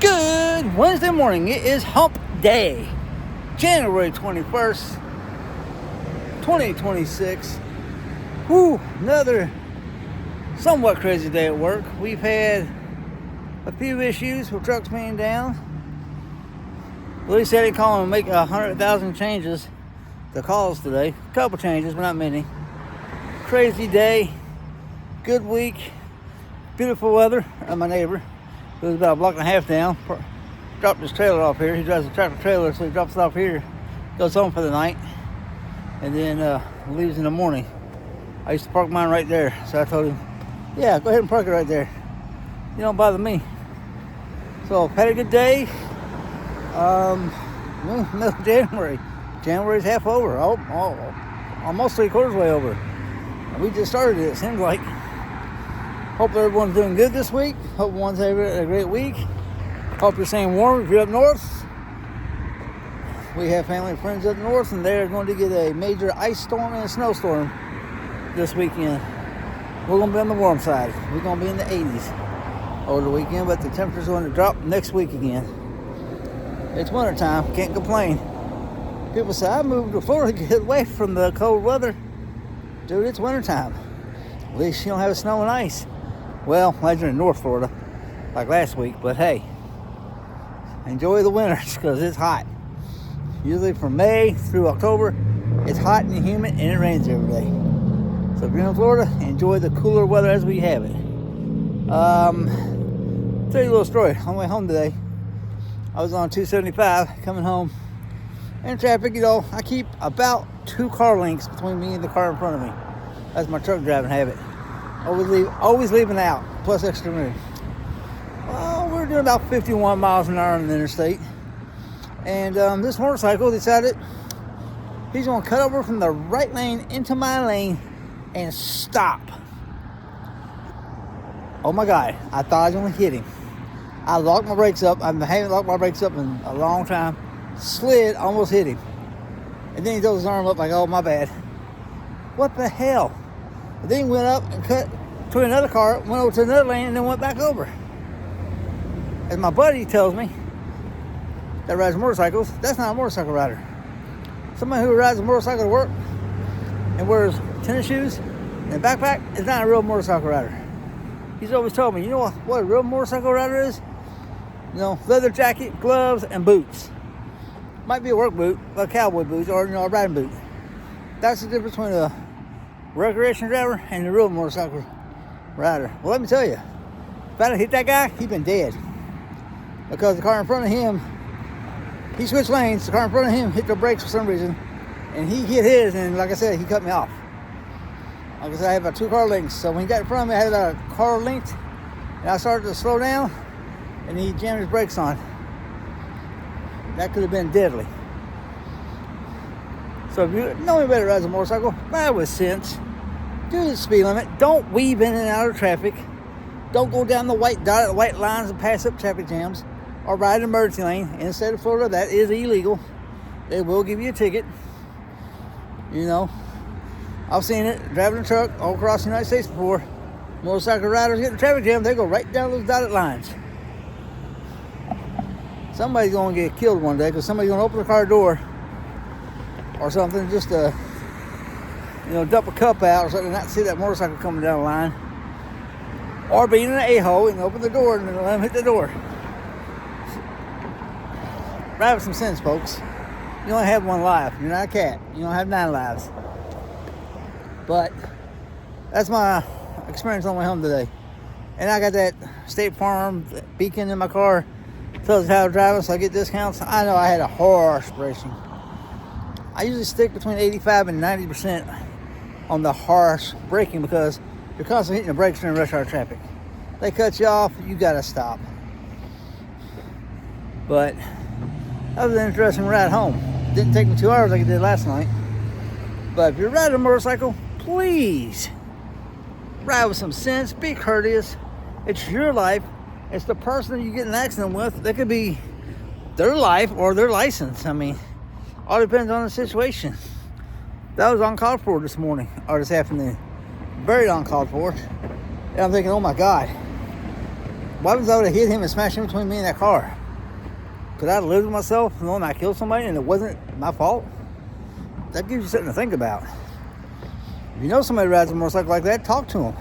Good Wednesday morning. It is hump day, January 21st, 2026. Whew, another somewhat crazy day at work. We've had a few issues with trucks being down. Police said they call them make 100,000 changes to calls today. A couple changes, but not many. Crazy day, good week, beautiful weather. My neighbor, who was about a block and a half down, dropped his trailer off here. He drives a tractor trailer, so he drops it off here, goes home for the night, and then leaves in the morning. I used to park mine right there, so I told him, yeah, go ahead and park it right there. You don't bother me. So, had a good day. Middle of January. January's half over. Almost 3/4 way over. We just started it seems like. Hope everyone's doing good this week. Hope everyone's having a great week. Hope you're staying warm if you're up north. We have family and friends up north, and they're going to get a major ice storm and a snowstorm this weekend. We're going to be on the warm side. We're going to be in the 80s over the weekend, but the temperature's going to drop next week again. It's wintertime. Can't complain. People say, I moved to Florida to get away from the cold weather. Dude, it's wintertime. At least you don't have snow and ice. Well, unless you're in North Florida, like last week. But hey, enjoy the winters because it's hot. Usually from May through October, it's hot and humid and it rains every day. So if you're in Florida, enjoy the cooler weather as we have it. Tell you a little story. On the way home today, I was on 275 coming home. In traffic, I keep about 2 car lengths between me and the car in front of me. That's my truck driving habit. Always leaving out, plus extra room. Well, we're doing about 51 miles an hour on the interstate. And this motorcycle decided he's going to cut over from the right lane into my lane and stop. Oh my God, I thought I was going to hit him. I locked my brakes up. I haven't locked my brakes up in a long time. Slid, almost hit him. And then he throws his arm up like, oh, my bad. What the hell? And then he went up and cut to another car, went over to another lane, and then went back over. As my buddy tells me, that rides motorcycles, that's not a motorcycle rider. Somebody who rides a motorcycle to work and wears tennis shoes and a backpack is not a real motorcycle rider. He's always told me, you know what a real motorcycle rider is? Leather jacket, gloves, and boots. Might be a work boot, a cowboy boots, or a riding boot. That's the difference between a recreation driver and a real motorcycle rider. Well, let me tell you, if I had hit that guy, he'd been dead. Because the car in front of him, he switched lanes, the car in front of him hit the brakes for some reason, and he hit his, and like I said, he cut me off. Like I said, I had about 2 car lengths, so when he got in front of me, I had about a car length, and I started to slow down, and he jammed his brakes on. That could have been deadly. So if you know anybody that rides a motorcycle, ride with sense. Do the speed limit. Don't weave in and out of traffic. Don't go down the white lines and pass up traffic jams. Or ride an emergency lane. In the state of Florida, that is illegal. They will give you a ticket. I've seen it driving a truck all across the United States before. Motorcycle riders get in a traffic jam, they go right down those dotted lines. Somebody's going to get killed one day because somebody's going to open the car door or something just to, dump a cup out or something and not see that motorcycle coming down the line. Or being an a-hole and open the door and let them hit the door. Ride with some sense, folks. You only have 1 life. You're not a cat. You don't have 9 lives. But that's my experience on my way home today. And I got that State Farm beacon in my car. Tells us how to drive, so I get discounts. I know I had a harsh braking. I usually stick between 85 and 90% on the harsh braking because you're constantly hitting the brakes during rush hour traffic. They cut you off, you gotta stop. But that was an interesting ride home. Didn't take me 2 hours like it did last night. But if you're riding a motorcycle, please ride with some sense, be courteous. It's your life. It's the person that you get in an accident with. That could be their life or their license. All depends on the situation. That was uncalled for this morning or this afternoon. Very uncalled for. And I'm thinking, oh my God. What happens if I would have hit him and smashed him between me and that car? Could I have lived with myself knowing I killed somebody and it wasn't my fault? That gives you something to think about. If you know somebody rides a motorcycle like that, talk to them.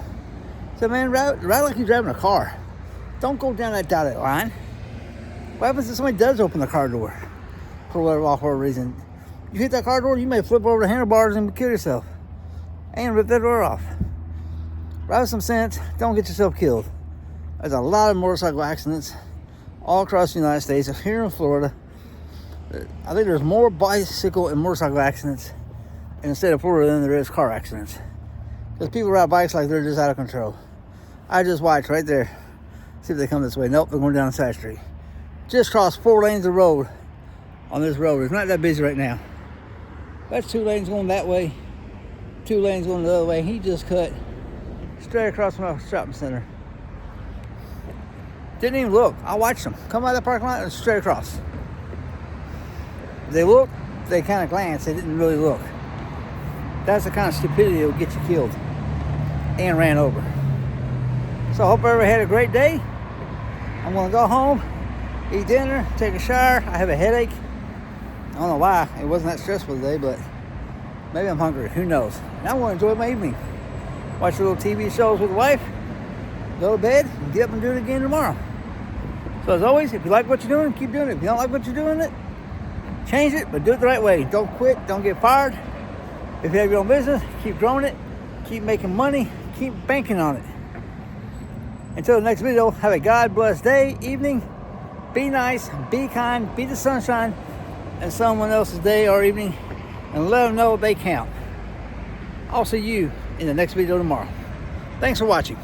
Say, man, ride like you're driving a car. Don't go down that dotted line. What happens if somebody does open the car door for whatever off-road reason? You hit that car door, you may flip over the handlebars and kill yourself. And rip that door off. Ride with some sense. Don't get yourself killed. There's a lot of motorcycle accidents all across the United States. Here in Florida, I think there's more bicycle and motorcycle accidents in the state of Florida than there is car accidents. Because people ride bikes like they're just out of control. I just watched right there. See if they come this way. Nope, they're going down the side street. Just crossed 4 lanes of road on this road. It's not that busy right now. That's 2 lanes going that way, 2 lanes going the other way. He just cut straight across from our shopping center. Didn't even look. I watched them come out of the parking lot and straight across. They looked, they kind of glanced, they didn't really look. That's the kind of stupidity that will get you killed and ran over. So I hope everybody had a great day. I'm going to go home, eat dinner, take a shower. I have a headache. I don't know why. It wasn't that stressful today, but maybe I'm hungry. Who knows? Now I want to enjoy my evening. Watch a little TV shows with the wife. Go to bed and get up and do it again tomorrow. So as always, if you like what you're doing, keep doing it. If you don't like what you're doing, change it, but do it the right way. Don't quit. Don't get fired. If you have your own business, keep growing it. Keep making money. Keep banking on it. Until the next video, have a God-blessed day, evening. Be nice, be kind, be the sunshine in someone else's day or evening, and let them know they count. I'll see you in the next video tomorrow. Thanks for watching.